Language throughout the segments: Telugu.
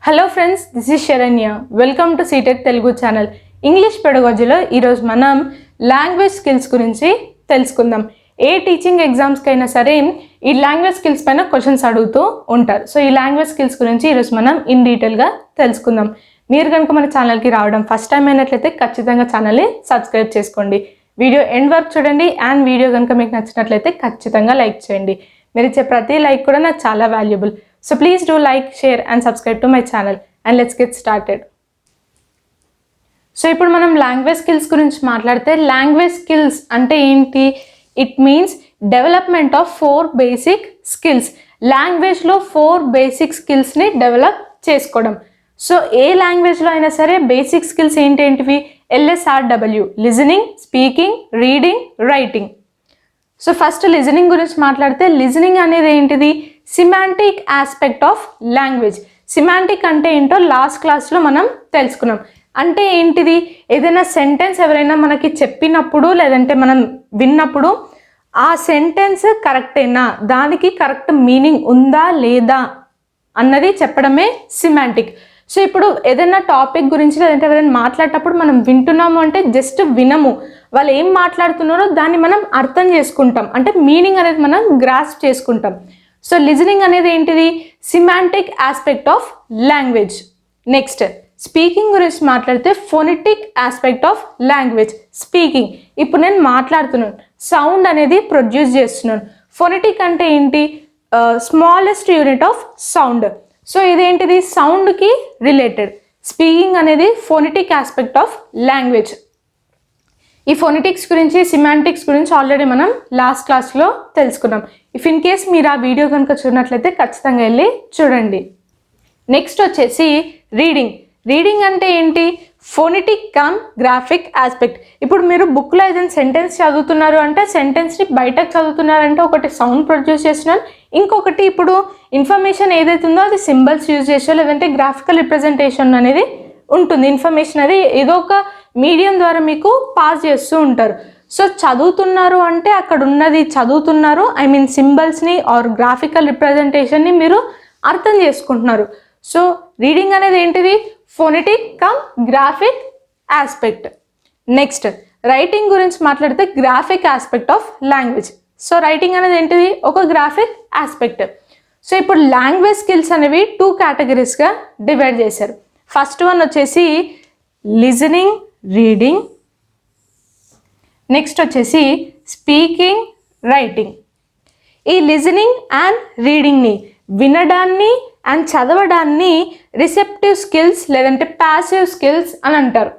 Hello friends, this is Saranya. Welcome to సీటెక్ తెలుగు ఛానల్. ఇంగ్లీష్ పెడగాజీలో ఈరోజు మనం లాంగ్వేజ్ స్కిల్స్ గురించి తెలుసుకుందాం. ఏ టీచింగ్ ఎగ్జామ్స్కి అయినా సరే ఈ లాంగ్వేజ్ స్కిల్స్ పైన క్వశ్చన్స్ అడుగుతూ ఉంటారు. సో ఈ లాంగ్వేజ్ స్కిల్స్ గురించి ఈరోజు మనం ఇన్ డీటెయిల్గా తెలుసుకుందాం. మీరు కనుక మన ఛానల్కి రావడం ఫస్ట్ టైం అయినట్లయితే ఖచ్చితంగా ఛానల్ని సబ్స్క్రైబ్ చేసుకోండి. వీడియో ఎండ్ వరకు చూడండి. అండ్ వీడియో కనుక మీకు నచ్చినట్లయితే ఖచ్చితంగా లైక్ చేయండి. మీరు ఇచ్చే ప్రతి లైక్ కూడా నాకు చాలా valuable. So please do like, share and subscribe to my channel and let's get started. So ఇప్పుడు మనం లాంగ్వేజ్ స్కిల్స్ గురించి మాట్లాడితే లాంగ్వేజ్ స్కిల్స్ అంటే ఏంటి? It means development of 4 basic skills. లాంగ్వేజ్లో 4 బేసిక్ స్కిల్స్ని డెవలప్ చేసుకోవడం. సో ఏ లాంగ్వేజ్లో అయినా సరే బేసిక్ స్కిల్స్ ఏంటేంటివి? LSRW, listening, speaking, reading, writing. So first listening గురించి మాట్లాడితే లిజనింగ్ అనేది ఏంటిది? Semantic aspect of language. Semantic అంటే ఏంటో లాస్ట్ క్లాస్లో మనం తెలుసుకున్నాం. అంటే ఏంటిది? ఏదైనా సెంటెన్స్ ఎవరైనా మనకి చెప్పినప్పుడు లేదంటే మనం విన్నప్పుడు ఆ సెంటెన్స్ కరెక్టేనా, దానికి కరెక్ట్ మీనింగ్ ఉందా లేదా అన్నది చెప్పడమే సిమాంటిక్. సో ఇప్పుడు ఏదైనా టాపిక్ గురించి లేదంటే ఎవరైనా మాట్లాడేటప్పుడు మనం వింటున్నాము అంటే జస్ట్ వినము, వాళ్ళు ఏం మాట్లాడుతున్నారో దాన్ని మనం అర్థం చేసుకుంటాం, అంటే మీనింగ్ అనేది మనం గ్రాస్ప్ చేసుకుంటాం. సో లిజనింగ్ అనేది ఏంటిది? Semantic aspect of language. Next speaking గురించి మాట్లాడితే phonetic aspect of language. Speaking, ఇప్పుడు నేను మాట్లాడుతున్నాను, సౌండ్ అనేది ప్రొడ్యూస్ చేస్తున్నాను. ఫోనెటిక్ అంటే ఏంటి? Smallest unit of sound. So ఇదేంటిది? సౌండ్కి రిలేటెడ్. స్పీకింగ్ అనేది ఫోనెటిక్ ఆస్పెక్ట్ ఆఫ్ లాంగ్వేజ్. ఈ ఫోనెటిక్స్ గురించి, సిమాంటిక్స్ గురించి ఆల్రెడీ మనం లాస్ట్ క్లాస్లో తెలుసుకున్నాం. ఇఫ్ ఇన్ కేస్ మీరు ఆ వీడియో కనుక చూడనట్లయితే ఖచ్చితంగా వెళ్ళి చూడండి. నెక్స్ట్ వచ్చేసి రీడింగ్. రీడింగ్ అంటే ఏంటి? Phonetic cum graphic aspect. ఇప్పుడు మీరు బుక్లో ఏదైనా సెంటెన్స్ చదువుతున్నారు అంటే సెంటెన్స్ని బయటకు చదువుతున్నారంటే ఒకటి సౌండ్ ప్రొడ్యూస్ చేస్తున్నారు, ఇంకొకటి ఇప్పుడు ఇన్ఫర్మేషన్ ఏదైతే ఉందో అది సింబల్స్ యూజ్ చేసో లేదంటే గ్రాఫికల్ రిప్రజెంటేషన్ అనేది ఉంటుంది. ఇన్ఫర్మేషన్ అది ఏదో ఒక మీడియం ద్వారా మీకు పాస్ చేస్తూ ఉంటారు. సో చదువుతున్నారు అంటే అక్కడ ఉన్నది చదువుతున్నారు, ఐ మీన్ సింబల్స్ని ఆర్ గ్రాఫికల్ రిప్రజెంటేషన్ని మీరు అర్థం చేసుకుంటున్నారు. సో రీడింగ్ అనేది ఏంటిది? Phonetic cum graphic aspect. Next writing గురించి మాట్లాడితే graphic aspect of language. So writing అనేది ఏంటిది? ఒక గ్రాఫిక్ ఆస్పెక్ట్. సో ఇప్పుడు లాంగ్వేజ్ స్కిల్స్ అనేవి 2 కేటగిరీస్గా డివైడ్ చేశారు. ఫస్ట్ వన్ వచ్చేసి లిజనింగ్, రీడింగ్. నెక్స్ట్ వచ్చేసి స్పీకింగ్, రైటింగ్. ఈ లిజనింగ్ అండ్ రీడింగ్ని, వినడాన్ని అండ్ చదవడాన్ని రిసెప్టివ్ స్కిల్స్ లేదంటే ప్యాసివ్ స్కిల్స్ అని అంటారు.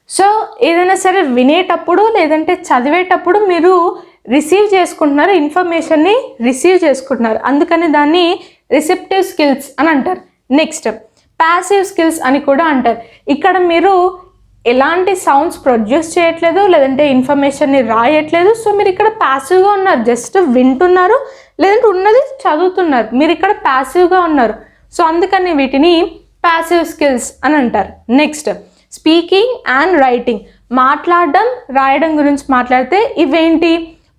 సో ఏదైనా సరే వినేటప్పుడు లేదంటే చదివేటప్పుడు మీరు రిసీవ్ చేసుకుంటున్నారు, ఇన్ఫర్మేషన్ని రిసీవ్ చేసుకుంటున్నారు, అందుకని దాన్ని రిసెప్టివ్ స్కిల్స్ అని అంటారు. నెక్స్ట్ ప్యాసివ్ స్కిల్స్ అని కూడా అంటారు. ఇక్కడ మీరు ఎలాంటి సౌండ్స్ ప్రొడ్యూస్ చేయట్లేదు లేదంటే ఇన్ఫర్మేషన్ని రాయట్లేదు. సో మీరు ఇక్కడ ప్యాసివ్గా ఉన్నారు, జస్ట్ వింటున్నారు లేదంటే ఉన్నది చదువుతున్నారు, మీరు ఇక్కడ ప్యాసివ్గా ఉన్నారు. సో అందుకని వీటిని ప్యాసివ్ స్కిల్స్ అని అంటారు. Next speaking and writing. మాట్లాడడం, రాయడం గురించి మాట్లాడితే ఇవేంటి?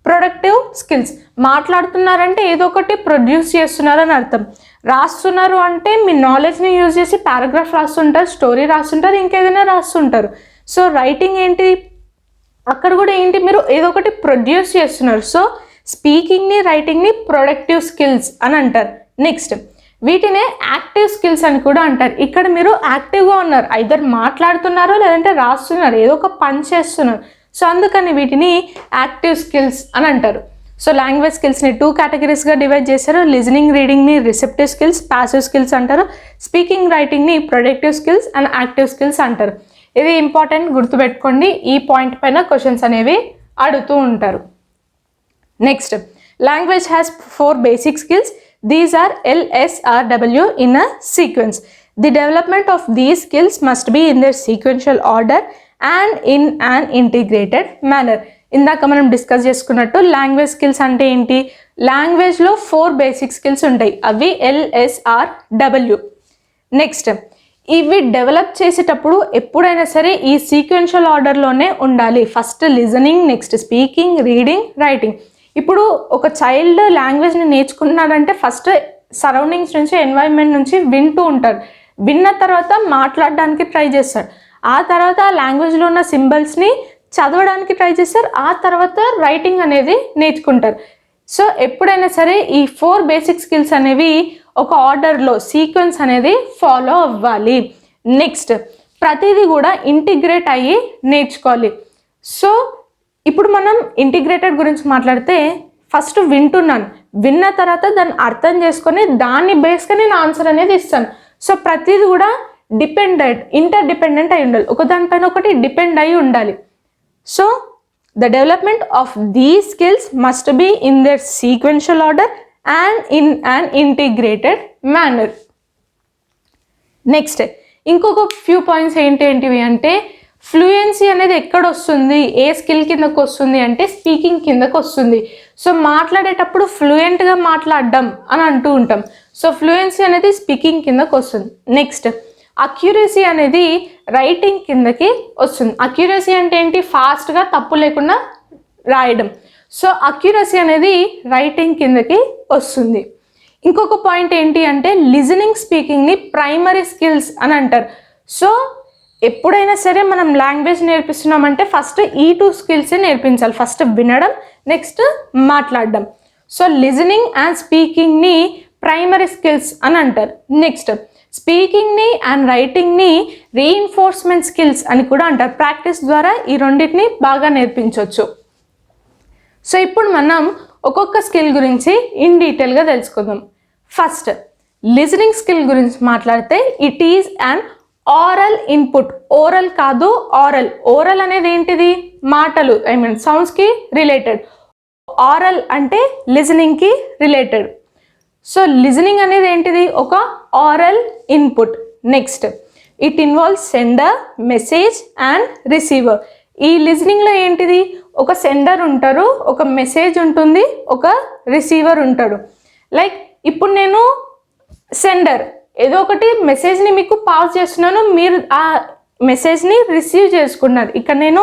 Productive skills. మాట్లాడుతున్నారంటే ఏదో ఒకటి ప్రొడ్యూస్ చేస్తున్నారు అని అర్థం. రాస్తున్నారు అంటే మీ నాలెడ్జ్ని యూజ్ చేసి పారాగ్రాఫ్ రాస్తుంటారు, స్టోరీ రాస్తుంటారు, ఇంకేదైనా రాస్తుంటారు. సో రైటింగ్ ఏంటి? అక్కడ కూడా ఏంటి? మీరు ఏదో ఒకటి ప్రొడ్యూస్ చేస్తున్నారు. సో స్పీకింగ్ని, రైటింగ్ని ప్రొడక్టివ్ స్కిల్స్ అని అంటారు. నెక్స్ట్ వీటినే యాక్టివ్ స్కిల్స్ అని కూడా అంటారు. ఇక్కడ మీరు యాక్టివ్గా ఉన్నారు, ఐదర్ మాట్లాడుతున్నారు లేదంటే రాస్తున్నారు, ఏదో ఒక పని చేస్తున్నారు. సో అందుకని వీటిని యాక్టివ్ స్కిల్స్ అని అంటారు. సో లాంగ్వేజ్ స్కిల్స్ని 2 కేటగిరీస్గా డివైడ్ చేశారు. లిజనింగ్, రీడింగ్ని రిసెప్టివ్ స్కిల్స్, ప్యాసివ్ స్కిల్స్ అంటారు. స్పీకింగ్, రైటింగ్ని productive skills and active skills అంటారు. ఇది ఇంపార్టెంట్, గుర్తుపెట్టుకోండి. ఈ పాయింట్ పైన క్వశ్చన్స్ అనేవి అడుగుతూ ఉంటారు. Next language has 4 basic skills. These are LSRW in a sequence. The development of these skills must be in their sequential order and in an integrated manner. ఇందాక మనం డిస్కస్ చేసుకున్నట్టు లాంగ్వేజ్ స్కిల్స్ అంటే ఏంటి? లాంగ్వేజ్లో 4 బేసిక్ స్కిల్స్ ఉంటాయి, అవి LSRW. నెక్స్ట్ ఇవి డెవలప్ చేసేటప్పుడు ఎప్పుడైనా సరే ఈ సీక్వెన్షియల్ ఆర్డర్లోనే ఉండాలి. First listening, next speaking, reading, writing. ఇప్పుడు ఒక చైల్డ్ లాంగ్వేజ్ని నేర్చుకున్నాడంటే ఫస్ట్ సరౌండింగ్స్ నుంచి, ఎన్వైరన్మెంట్ నుంచి వింటూ ఉంటారు. విన్న తర్వాత మాట్లాడడానికి ట్రై చేస్తాడు. ఆ తర్వాత ఆ లాంగ్వేజ్లో ఉన్న సింబల్స్ని చదవడానికి ట్రై చేస్తారు. ఆ తర్వాత రైటింగ్ అనేది నేర్చుకుంటారు. సో ఎప్పుడైనా సరే ఈ 4 బేసిక్ స్కిల్స్ అనేవి ఒక ఆర్డర్లో సీక్వెన్స్ అనేది ఫాలో అవ్వాలి. నెక్స్ట్, ప్రతిదీ కూడా ఇంటిగ్రేట్ అయ్యి నేర్చుకోవాలి. సో ఇప్పుడు మనం ఇంటిగ్రేటెడ్ గురించి మాట్లాడితే ఫస్ట్ వింటున్నాను, విన్న తర్వాత దాన్ని అర్థం చేసుకొని దాన్ని బేస్గా నేను ఆన్సర్ అనేది ఇస్తాను. సో ప్రతిదీ కూడా ఇంటర్ డిపెండెంట్ అయి ఉండాలి, ఒక దానిపైన ఒకటి డిపెండ్ అయి ఉండాలి. So the development of these skills must be in their sequential order and in an integrated manner. Next, ఇంకొక ఫ్యూ పాయింట్స్ ఏంటివి అంటే ఫ్లూయెన్సీ అనేది ఎక్కడ వస్తుంది, ఏ స్కిల్ కిందకు వస్తుంది అంటే స్పీకింగ్ కిందకు వస్తుంది. సో మాట్లాడేటప్పుడు ఫ్లూయెంట్గా మాట్లాడడం అని అంటూ ఉంటాం. సో ఫ్లూయెన్సీ అనేది స్పీకింగ్ కిందకు వస్తుంది. నెక్స్ట్, అక్యురసీ అనేది రైటింగ్ కిందకి వస్తుంది. అక్యురసీ అంటే ఏంటి, ఫాస్ట్గా తప్పు లేకుండా రాయడం. సో అక్యురసీ అనేది రైటింగ్ కిందకి వస్తుంది. ఇంకొక పాయింట్ ఏంటి అంటే లిజనింగ్ స్పీకింగ్ని ప్రైమరీ స్కిల్స్ అని అంటారు. సో ఎప్పుడైనా సరే మనం లాంగ్వేజ్ నేర్పిస్తున్నామంటే ఫస్ట్ ఈ 2 స్కిల్సే నేర్పించాలి. ఫస్ట్ వినడం, నెక్స్ట్ మాట్లాడడం. సో లిజనింగ్ అండ్ స్పీకింగ్ని ప్రైమరీ స్కిల్స్ అని అంటారు. నెక్స్ట్, స్పీకింగ్ని అండ్ రైటింగ్ని రీఇన్ఫోర్స్మెంట్ స్కిల్స్ అని కూడా అంటారు. ప్రాక్టీస్ ద్వారా ఈ రెండింటిని బాగా నేర్పించవచ్చు. సో ఇప్పుడు మనం ఒక్కొక్క స్కిల్ గురించి ఇన్ డీటెయిల్గా తెలుసుకుందాం. ఫస్ట్, లిజనింగ్ స్కిల్ గురించి మాట్లాడితే it is an aural input. Oral కాదు, ఆరల్. ఓరల్ అనేది ఏంటిది, మాటలు, సౌండ్స్కి రిలేటెడ్. ఆరల్ అంటే లిజనింగ్కి రిలేటెడ్. సో లిజనింగ్ అనేది ఏంటిది, ఒక aural input. Next, it involves sender, message and receiver. ఈ లిజనింగ్లో ఏంటిది, ఒక సెండర్ ఉంటారు, ఒక మెసేజ్ ఉంటుంది, ఒక రిసీవర్ ఉంటాడు. లైక్ ఇప్పుడు నేను సెండర్ ఏదో ఒకటి మెసేజ్ని మీకు పాస్ చేస్తున్నాను, మీరు ఆ మెసేజ్ని రిసీవ్ చేసుకున్నారు. ఇక్కడ నేను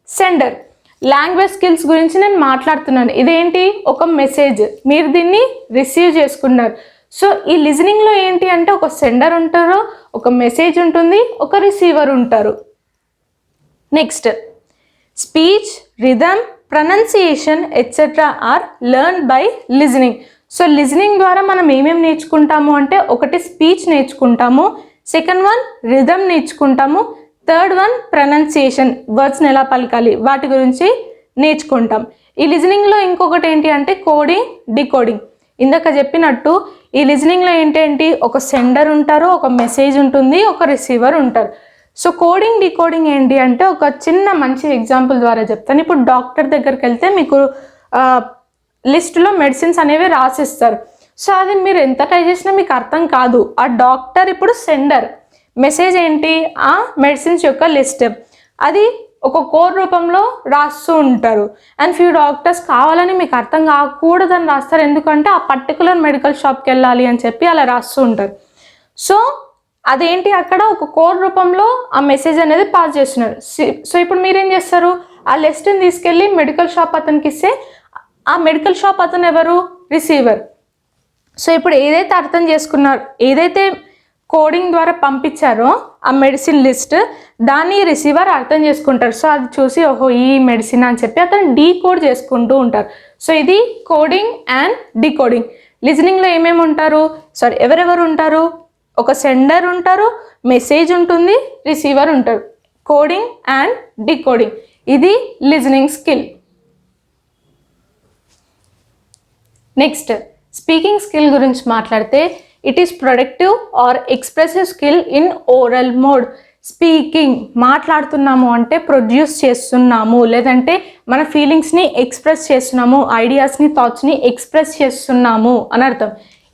సెండర్. లాంగ్వేజ్ స్కిల్స్ గురించి నేను మాట్లాడుతున్నాను, ఇదేంటి, ఒక మెసేజ్, మీరు దీన్ని రిసీవ్ చేసుకున్నారు. సో ఈ లిజనింగ్లో ఏంటి అంటే ఒక సెండర్ ఉంటారు, ఒక మెసేజ్ ఉంటుంది, ఒక రిసీవర్ ఉంటారు. Next, speech, rhythm, pronunciation etcetera are learn by listening. So listening ద్వారా మనం ఏమేమి నేర్చుకుంటాము అంటే ఒకటి స్పీచ్ నేర్చుకుంటాము, సెకండ్ వన్ రిథమ్ నేర్చుకుంటాము, థర్డ్ వన్ ప్రొనౌన్సియేషన్, వర్డ్స్ని ఎలా పలకాలి వాటి గురించి నేర్చుకుంటాం. ఈ లిజనింగ్లో ఇంకొకటి ఏంటి అంటే కోడింగ్, డికోడింగ్. ఇందాక చెప్పినట్టు ఈ లిజనింగ్లో ఏంటంటే ఒక సెండర్ ఉంటారు, ఒక మెసేజ్ ఉంటుంది, ఒక రిసీవర్ ఉంటారు. సో కోడింగ్, డికోడింగ్ ఏంటి అంటే ఒక చిన్న మంచి ఎగ్జాంపుల్ ద్వారా చెప్తాను. ఇప్పుడు డాక్టర్ దగ్గరికి వెళ్తే మీకు లిస్టులో మెడిసిన్స్ అనేవి రాసిస్తారు. సో అది మీరు ఎంత ట్రై చేసినా మీకు అర్థం కాదు. ఆ డాక్టర్ ఇప్పుడు సెండర్, మెసేజ్ ఏంటి, ఆ మెడిసిన్స్ యొక్క లిస్ట్, అది ఒక కోడ్ రూపంలో రాస్తూ ఉంటారు. అండ్ ఫ్యూ డాక్టర్స్ కావాలని మీకు అర్థం కాకూడదని రాస్తారు, ఎందుకంటే ఆ పర్టికులర్ మెడికల్ షాప్కి వెళ్ళాలి అని చెప్పి అలా రాస్తూ ఉంటారు. సో అదేంటి, అక్కడ ఒక కోడ్ రూపంలో ఆ మెసేజ్ అనేది పాస్ చేస్తున్నారు. సో ఇప్పుడు మీరేం చేస్తారు, ఆ లిస్ట్ని తీసుకెళ్ళి మెడికల్ షాప్ అతనికి ఇస్తే ఆ మెడికల్ షాప్ అతను ఎవరు, రిసీవర్. సో ఇప్పుడు ఏదైతే అర్థం చేసుకున్నారు, ఏదైతే కోడింగ్ ద్వారా పంపించారో ఆ మెడిసిన్ లిస్ట్, దాన్ని రిసీవర్ అర్థం చేసుకుంటారు. సో అది చూసి ఓహో ఈ మెడిసిన్ అని చెప్పి అతను డీకోడ్ చేసుకుంటూ ఉంటారు. సో ఇది కోడింగ్ అండ్ డీకోడింగ్. లిజనింగ్లో ఏమేమి ఉంటారు, ఎవరెవరు ఉంటారు, ఒక సెండర్ ఉంటారు, మెసేజ్ ఉంటుంది, రిసీవర్ ఉంటారు. కోడింగ్ అండ్ డీకోడింగ్, ఇది listening skill. Next, speaking skill గురించి మాట్లాడితే it is productive or expressive skill in oral mode. Speaking, మాట్లాడుతున్నాము అంటే ప్రొడ్యూస్ చేస్తున్నాము, లేదంటే మన ఫీలింగ్స్ని ఎక్స్ప్రెస్ చేస్తున్నాము, ఐడియాస్ని, థాట్స్ని ఎక్స్ప్రెస్ చేస్తున్నాము అని అర్థం.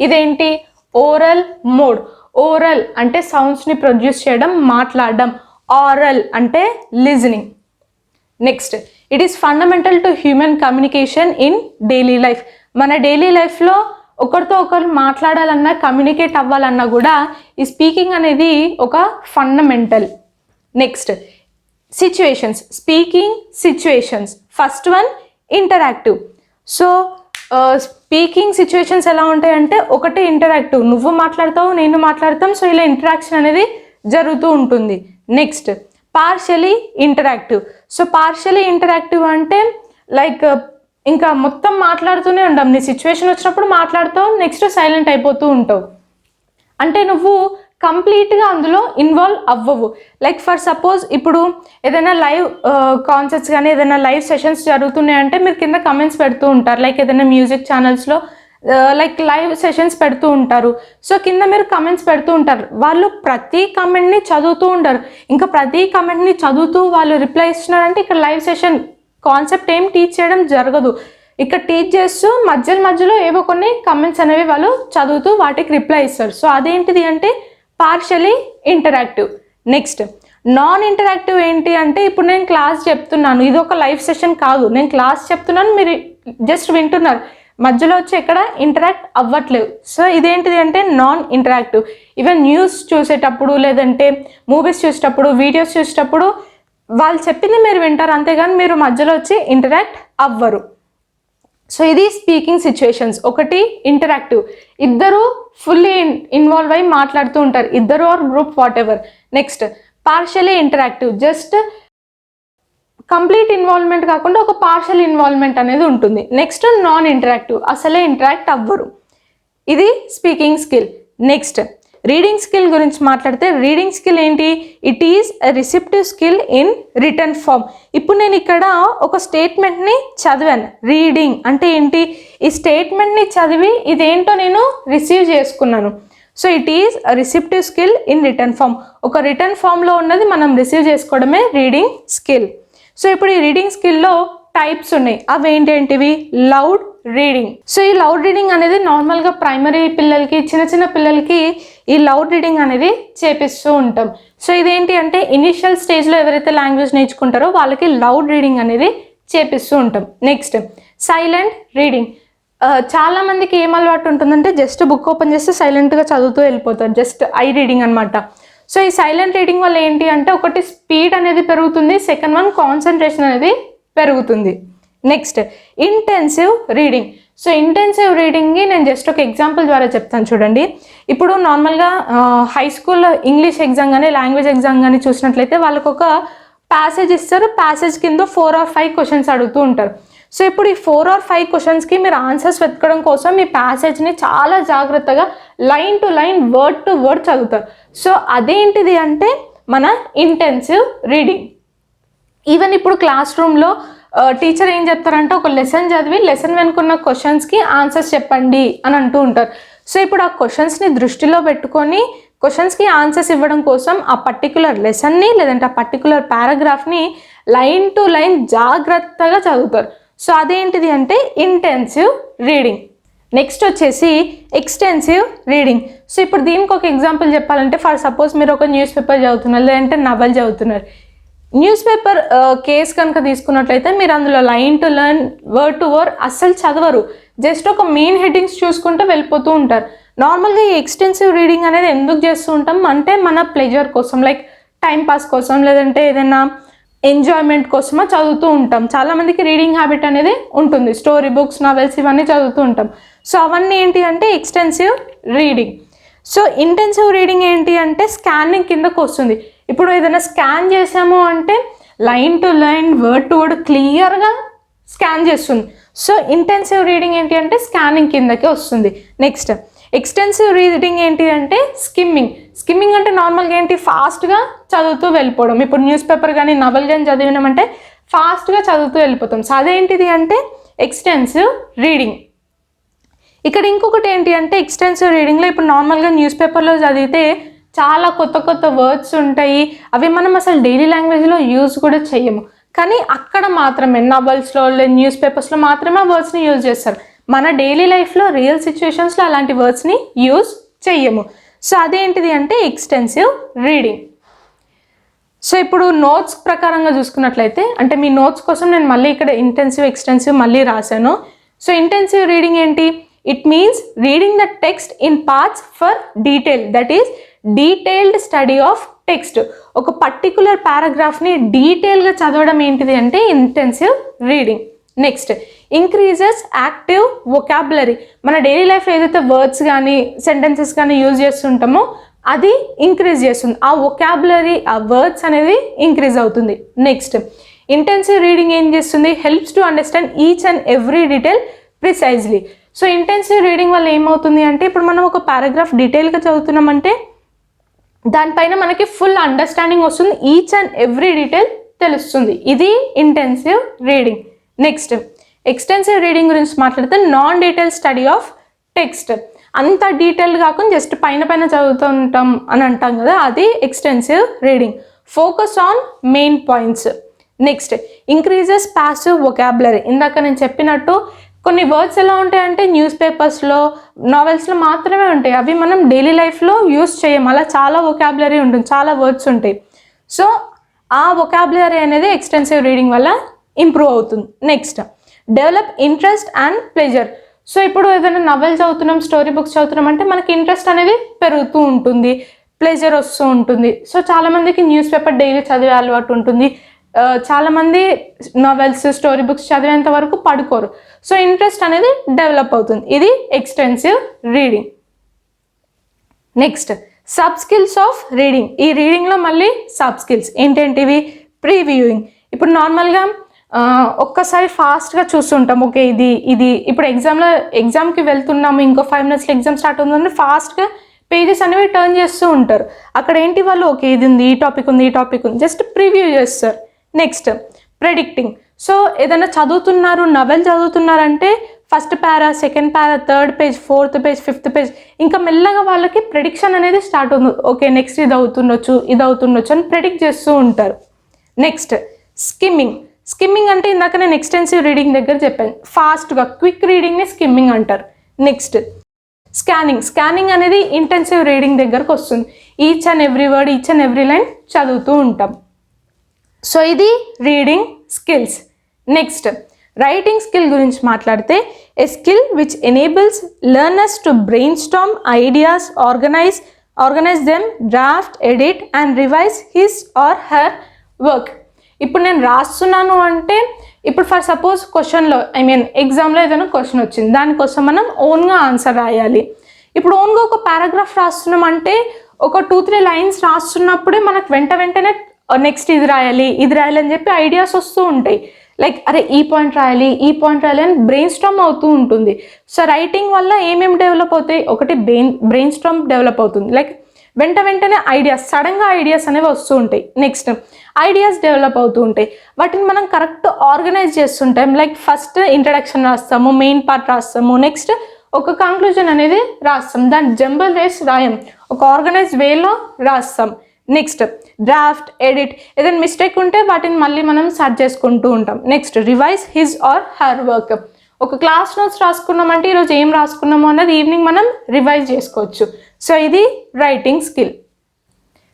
ఇదేంటి, ఓరల్ మోడ్. ఓరల్ అంటే సౌండ్స్ని ప్రొడ్యూస్ చేయడం, మాట్లాడడం. ఆరల్ అంటే listening. Next, it is fundamental to human communication in daily life. మన డైలీ లైఫ్లో ఒకరితో ఒకరు మాట్లాడాలన్నా, కమ్యూనికేట్ అవ్వాలన్నా కూడా ఈ స్పీకింగ్ అనేది ఒక fundamental. Next, situations, speaking situations. First one interactive. So speaking situations ఎలా ఉంటాయంటే ఒకటి ఇంటరాక్టివ్, నువ్వు మాట్లాడతావు నేను మాట్లాడతాం, సో ఇలా ఇంటరాక్షన్ అనేది జరుగుతూ ఉంటుంది. Next partially interactive. So partially interactive అంటే లైక్ ఇంకా మొత్తం మాట్లాడుతూనే ఉంటాం, నీ సిచ్యువేషన్ వచ్చినప్పుడు మాట్లాడుతావు, నెక్స్ట్ సైలెంట్ అయిపోతూ ఉంటావు. అంటే నువ్వు కంప్లీట్గా అందులో ఇన్వాల్వ్ అవ్వవు. లైక్ ఫర్ సపోజ్ ఇప్పుడు ఏదైనా లైవ్ కాన్సర్ట్స్ కానీ ఏదైనా లైవ్ సెషన్స్ జరుగుతున్నాయంటే మీరు కింద కమెంట్స్ పెడుతూ ఉంటారు. లైక్ ఏదైనా మ్యూజిక్ ఛానల్స్లో లైక్ లైవ్ సెషన్స్ పెడుతూ ఉంటారు. సో కింద మీరు కమెంట్స్ పెడుతూ ఉంటారు. వాళ్ళు ప్రతి కమెంట్ని చదువుతూ ఉంటారు. ఇంకా ప్రతి కమెంట్ని చదువుతూ వాళ్ళు రిప్లై ఇస్తున్నారంటే ఇక్కడ లైవ్ సెషన్ కాన్సెప్ట్ ఏం టీచ్ చేయడం జరగదు. ఇక్కడ టీచ్ చేస్తూ మధ్యలో ఏవో కొన్ని కమెంట్స్ అనేవి వాళ్ళు చదువుతూ వాటికి రిప్లై ఇస్తారు. సో అదేంటిది అంటే partially interactive. Next non interactive ఏంటి అంటే ఇప్పుడు నేను క్లాస్ చెప్తున్నాను, ఇది ఒక లైవ్ సెషన్ కాదు, నేను క్లాస్ చెప్తున్నాను, మీరు జస్ట్ వింటున్నారు, మధ్యలో వచ్చి ఎక్కడ ఇంటరాక్ట్ అవ్వట్లేదు. సో ఇదేంటిది అంటే నాన్ ఇంటరాక్టివ్. ఈవెన్ న్యూస్ చూసేటప్పుడు లేదంటే మూవీస్ చూసేటప్పుడు వీడియోస్ చూసేటప్పుడు వాళ్ళు చెప్పింది మీరు వింటారు, అంతేగాని మీరు మధ్యలో వచ్చి ఇంటరాక్ట్ అవ్వరు. సో ఇది స్పీకింగ్ సిచ్యువేషన్స్. ఒకటి ఇంటరాక్టివ్, ఇద్దరు ఫుల్లీ ఇన్వాల్వ్ అయ్యి మాట్లాడుతూ ఉంటారు, ఇద్దరు or group whatever. Next partially interactive, just complete involvement కాకుండా ఒక పార్షియల్ ఇన్వాల్వ్మెంట్ అనేది ఉంటుంది. నెక్స్ట్ నాన్ ఇంటరాక్టివ్, అసలే ఇంటరాక్ట్ అవ్వరు. ఇది speaking skill. Next reading skill గురించి మాట్లాడితే రీడింగ్ స్కిల్ ఏంటి? It is a receptive skill in written form. ఇప్పుడు నేను ఇక్కడ ఒక స్టేట్మెంట్ని చదివాను, రీడింగ్ అంటే ఏంటి? ఈ స్టేట్మెంట్ని చదివి ఇదేంటో నేను రిసీవ్ చేసుకున్నాను. So it is a receptive skill in written form. ఒక రిటర్న్ ఫామ్లో ఉన్నది మనం రిసీవ్ చేసుకోవడమే రీడింగ్ స్కిల్. సో ఇప్పుడు ఈ రీడింగ్ స్కిల్లో టైప్స్ ఉన్నాయి. అవి ఏంటేంటివి? Loud reading. సో ఈ లౌడ్ రీడింగ్ అనేది నార్మల్గా ప్రైమరీ పిల్లలకి చిన్న పిల్లలకి ఈ లౌడ్ రీడింగ్ అనేది చేపిస్తూ ఉంటాం. సో ఇదేంటి అంటే ఇనిషియల్ స్టేజ్లో ఎవరైతే లాంగ్వేజ్ నేర్చుకుంటారో వాళ్ళకి లౌడ్ రీడింగ్ అనేది చేపిస్తూ ఉంటాం. Next silent reading. చాలా మందికి ఏం అలవాటు ఉంటుందంటే జస్ట్ బుక్ ఓపెన్ చేస్తే సైలెంట్గా చదువుతూ వెళ్ళిపోతారు, జస్ట్ ఐ రీడింగ్ అనమాట. సో ఈ సైలెంట్ రీడింగ్ వల్ల ఏంటి అంటే ఒకటి స్పీడ్ అనేది పెరుగుతుంది, సెకండ్ వన్ కాన్సన్ట్రేషన్ అనేది పెరుగుతుంది. Next intensive reading. So intensive రీడింగ్ని నేను జస్ట్ ఒక ఎగ్జాంపుల్ ద్వారా చెప్తాను చూడండి. ఇప్పుడు నార్మల్గా హై స్కూల్ ఇంగ్లీష్ ఎగ్జామ్ కానీ లాంగ్వేజ్ ఎగ్జామ్ కానీ చూసినట్లయితే వాళ్ళకు ఒక ప్యాసేజ్ ఇస్తారు, ప్యాసేజ్ కింద 4 or 5 క్వశ్చన్స్ అడుగుతూ ఉంటారు. సో ఇప్పుడు ఈ 4 or 5 క్వశ్చన్స్కి మీరు ఆన్సర్స్ వెతకడం కోసం ఈ ప్యాసేజ్ని చాలా జాగ్రత్తగా line to line word to word చదువుతారు. సో అదేంటిది అంటే మన ఇంటెన్సివ్ రీడింగ్. ఈవెన్ ఇప్పుడు క్లాస్ రూమ్లో టీచర్ ఏం చెప్తారంటే ఒక లెసన్ చదివి లెసన్ వెనుకున్న క్వశ్చన్స్కి ఆన్సర్స్ చెప్పండి అని అంటూ ఉంటారు. సో ఇప్పుడు ఆ క్వశ్చన్స్ని దృష్టిలో పెట్టుకొని క్వశ్చన్స్కి ఆన్సర్స్ ఇవ్వడం కోసం ఆ పర్టికులర్ లెసన్ని లేదంటే ఆ పర్టికులర్ పారాగ్రాఫ్ని లైన్ టు లైన్ జాగ్రత్తగా చదువుతారు. సో అదేంటిది అంటే ఇంటెన్సివ్ రీడింగ్. నెక్స్ట్ వచ్చేసి ఎక్స్టెన్సివ్ రీడింగ్. సో ఇప్పుడు దీనికి ఒక ఎగ్జాంపుల్ చెప్పాలంటే ఫర్ సపోజ్ మీరు ఒక న్యూస్ పేపర్ చదువుతున్నారు లేదంటే నవల్ చదువుతున్నారు. న్యూస్ పేపర్ కేస్ కనుక తీసుకున్నట్లయితే మీరు అందులో line to line word to word అస్సలు చదవరు, జస్ట్ ఒక మెయిన్ హెడ్డింగ్స్ చూసుకుంటూ వెళ్ళిపోతూ ఉంటారు. నార్మల్గా ఈ ఎక్స్టెన్సివ్ రీడింగ్ అనేది ఎందుకు చేస్తూ ఉంటాం అంటే మన ప్లెజర్ కోసం, లైక్ టైం పాస్ కోసం లేదంటే ఏదైనా ఎంజాయ్మెంట్ కోసమో చదువుతూ ఉంటాం. చాలామందికి రీడింగ్ హ్యాబిట్ అనేది ఉంటుంది, స్టోరీ బుక్స్ నావెల్స్ ఇవన్నీ చదువుతూ ఉంటాం. సో అవన్నీ ఏంటి అంటే extensive reading. So intensive reading ఏంటి అంటే స్కానింగ్ కిందకు వస్తుంది. ఇప్పుడు ఏదైనా స్కాన్ చేసాము అంటే line to line word to word క్లియర్గా స్కాన్ చేస్తుంది. సో ఇంటెన్సివ్ రీడింగ్ ఏంటి అంటే స్కానింగ్ కిందకి వస్తుంది. నెక్స్ట్ ఎక్స్టెన్సివ్ రీడింగ్ ఏంటి అంటే స్కిమ్మింగ్. స్కిమ్మింగ్ అంటే నార్మల్గా ఏంటి ఫాస్ట్గా చదువుతూ వెళ్ళిపోవడం. ఇప్పుడు న్యూస్ పేపర్ కానీ నవల్ కానీ చదివినామంటే ఫాస్ట్గా చదువుతూ వెళ్ళిపోతాం. సో అదేంటిది అంటే ఎక్స్టెన్సివ్ రీడింగ్. ఇక్కడ ఇంకొకటి ఏంటి అంటే ఎక్స్టెన్సివ్ రీడింగ్లో ఇప్పుడు నార్మల్గా న్యూస్ పేపర్లో చదివితే చాలా కొత్త వర్డ్స్ ఉంటాయి, అవి మనం అసలు డైలీ లాంగ్వేజ్లో యూజ్ కూడా చెయ్యము. కానీ అక్కడ మాత్రమే నవల్స్లో లేదా న్యూస్ పేపర్స్లో మాత్రమే ఆ వర్డ్స్ని యూజ్ చేస్తారు. మన డైలీ లైఫ్లో రియల్ సిచ్యువేషన్స్లో అలాంటి వర్డ్స్ని యూజ్ చెయ్యము. సో అదేంటిది అంటే ఎక్స్టెన్సివ్ రీడింగ్. సో ఇప్పుడు నోట్స్ ప్రకారంగా చూసుకున్నట్లయితే అంటే మీ నోట్స్ కోసం నేను మళ్ళీ ఇక్కడ ఇంటెన్సివ్ ఎక్స్టెన్సివ్ మళ్ళీ రాశాను. సో ఇంటెన్సివ్ రీడింగ్ ఏంటి? It means reading the text in parts for detail, that is detailed study of text. ఒక పర్టికులర్ పారాగ్రాఫ్ని డీటెయిల్గా చదవడం ఏంటిది అంటే intensive reading. Next increases active vocabulary. మన డైలీ లైఫ్ ఏదైతే వర్డ్స్ కానీ సెంటెన్సెస్ కానీ యూజ్ చేస్తుంటామో అది ఇంక్రీజ్ చేస్తుంది. ఆ వొకాబులరీ, ఆ వర్డ్స్ అనేది ఇంక్రీజ్ అవుతుంది. నెక్స్ట్ ఇంటెన్సివ్ రీడింగ్ ఏం చేస్తుంది? Helps to understand each and every detail precisely. So intensive reading వల్ల ఏమవుతుంది అంటే ఇప్పుడు మనం ఒక పారాగ్రాఫ్ డీటెయిల్గా చదువుతున్నామంటే దానిపైన మనకి ఫుల్ అండర్స్టాండింగ్ వస్తుంది, ఈచ్ అండ్ ఎవ్రీ డీటెయిల్ తెలుస్తుంది. ఇది intensive reading. Next extensive reading గురించి మాట్లాడితే non detail study of text. అంత డీటెయిల్ కాకుండా జస్ట్ పైన చదువుతూ ఉంటాం అని అంటాం కదా, అది extensive reading. Focus on main points. Next increases passive vocabulary. ఇందాక నేను చెప్పినట్టు కొన్ని వర్డ్స్ ఎలా ఉంటాయంటే న్యూస్ పేపర్స్లో, నావెల్స్లో మాత్రమే ఉంటాయి, అవి మనం డైలీ లైఫ్లో యూస్ చేయం. అలా చాలా వొకాబులరీ ఉంటుంది, చాలా వర్డ్స్ ఉంటాయి. సో ఆ వొకాబులరీ అనేది ఎక్స్టెన్సివ్ రీడింగ్ వల్ల ఇంప్రూవ్ అవుతుంది. Next develop interest and pleasure. So ఇప్పుడు ఏదైనా నవెల్ చదువుతున్నాం, స్టోరీ బుక్స్ చదువుతున్నాం అంటే మనకి ఇంట్రెస్ట్ అనేది పెరుగుతూ ఉంటుంది, ప్లెజర్ వస్తూ ఉంటుంది. సో చాలామందికి న్యూస్ పేపర్ డైలీ చదివే అలవాటు ఉంటుంది. చాలామంది నావెల్స్, స్టోరీ బుక్స్ చదివేంత వరకు పడుకోరు. సో ఇంట్రెస్ట్ అనేది డెవలప్ అవుతుంది. ఇది extensive reading. Next sub skills of reading. ఈ రీడింగ్లో మళ్ళీ సబ్ స్కిల్స్ ఏంటేంటివి? ప్రీవ్యూయింగ్. ఇప్పుడు నార్మల్గా ఒక్కసారి ఫాస్ట్గా చూస్తుంటాం, ఓకే ఇది ఇప్పుడు ఎగ్జామ్కి వెళ్తున్నాము, ఇంకో 5 minutesలో ఎగ్జామ్ స్టార్ట్ అవుతుందని ఫాస్ట్గా పేజెస్ అనేవి టర్న్ చేస్తూ ఉంటారు. అక్కడ ఏంటి వాళ్ళు, ఓకే ఇది ఉంది, ఈ టాపిక్ ఉంది, జస్ట్ ప్రివ్యూ చేస్తారు. Next predicting. సో ఏదైనా చదువుతున్నారు, నవెల్ చదువుతున్నారంటే first para, second para, third page, fourth page, fifth page, ఇంకా మెల్లగా వాళ్ళకి ప్రెడిక్షన్ అనేది స్టార్ట్ అవుతుంది. ఓకే నెక్స్ట్ ఇది అవుతుండొచ్చు అని ప్రెడిక్ట్ చేస్తూ ఉంటారు. నెక్స్ట్ స్కిమ్మింగ్ అంటే ఇందాక నేను ఎక్స్టెన్సివ్ రీడింగ్ దగ్గర చెప్పాను, ఫాస్ట్గా క్విక్ రీడింగ్ని స్కిమ్మింగ్ అంటారు. నెక్స్ట్ స్కానింగ్ అనేది ఇంటెన్సివ్ రీడింగ్ దగ్గరకు వస్తుంది. Each and every word, each and every line చదువుతూ ఉంటాం. సో ఇది reading skills. Next writing skill గురించి మాట్లాడితే a skill which enables learners to brainstorm ideas, organise them, draft, edit and revise his or her work. ఇప్పుడు నేను రాస్తున్నాను అంటే ఇప్పుడు ఫర్ సపోజ్ క్వశ్చన్లో ఎగ్జామ్లో ఏదైనా క్వశ్చన్ వచ్చింది, దానికోసం మనం ఓన్గా ఆన్సర్ రాయాలి. ఇప్పుడు ఓన్గా ఒక పారాగ్రాఫ్ రాస్తున్నాం అంటే ఒక 2-3 lines రాస్తున్నప్పుడే మనకు వెంటనే నెక్స్ట్ ఇది రాయాలి అని చెప్పి ఐడియాస్ వస్తూ ఉంటాయి. లైక్ అరే ఈ పాయింట్ రాయాలి అని బ్రెయిన్ స్టార్మ్ అవుతూ ఉంటుంది. సో రైటింగ్ వల్ల ఏమేమి డెవలప్ అవుతాయి? ఒకటి బ్రెయిన్ స్టార్మ్ డెవలప్ అవుతుంది, లైక్ వెంటనే ఐడియాస్, సడన్గా ఐడియాస్ అనేవి వస్తూ ఉంటాయి. నెక్స్ట్ ఐడియాస్ డెవలప్ అవుతూ ఉంటాయి, వాటిని మనం కరెక్ట్ ఆర్గనైజ్ చేస్తుంటాం. లైక్ ఫస్ట్ ఇంట్రడక్షన్ రాస్తాము, మెయిన్ పార్ట్ రాస్తాము, నెక్స్ట్ ఒక కంక్లూజన్ అనేది రాస్తాం. దాని జంబల్ రేస్ రాయం, ఒక ఆర్గనైజ్ వేలో రాస్తాం. నెక్స్ట్ డ్రాఫ్ట్, ఎడిట్, ఏదైనా మిస్టేక్ ఉంటే వాటిని మళ్ళీ మనం సర్చ్ చేసుకుంటూ ఉంటాం. Next revise his or her work. ఒక క్లాస్ నోట్స్ రాసుకున్నామంటే ఈరోజు ఏం రాసుకున్నామో అన్నది ఈవినింగ్ మనం రివైజ్ చేసుకోవచ్చు. సో ఇది రైటింగ్ స్కిల్.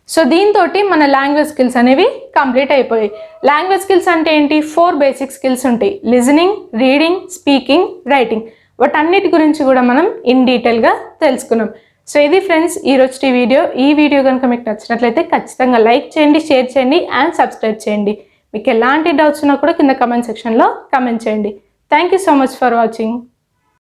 సో దీంతో మన లాంగ్వేజ్ స్కిల్స్ అనేవి కంప్లీట్ అయిపోయాయి. లాంగ్వేజ్ స్కిల్స్ అంటే ఏంటి? 4 బేసిక్ స్కిల్స్ ఉంటాయి: లిజనింగ్, రీడింగ్, స్పీకింగ్, రైటింగ్. వాటన్నిటి గురించి కూడా మనం ఇన్ డీటెయిల్గా తెలుసుకున్నాం. సో ఇది ఫ్రెండ్స్ ఈరోజు వీడియో. ఈ వీడియో కనుక మీకు నచ్చినట్లయితే ఖచ్చితంగా లైక్ చేయండి, షేర్ చేయండి అండ్ సబ్స్క్రైబ్ చేయండి. మీకు ఎలాంటి డౌట్స్ ఉన్నా కూడా కింద కమెంట్ సెక్షన్లో కమెంట్ చేయండి. Thank you so much for watching.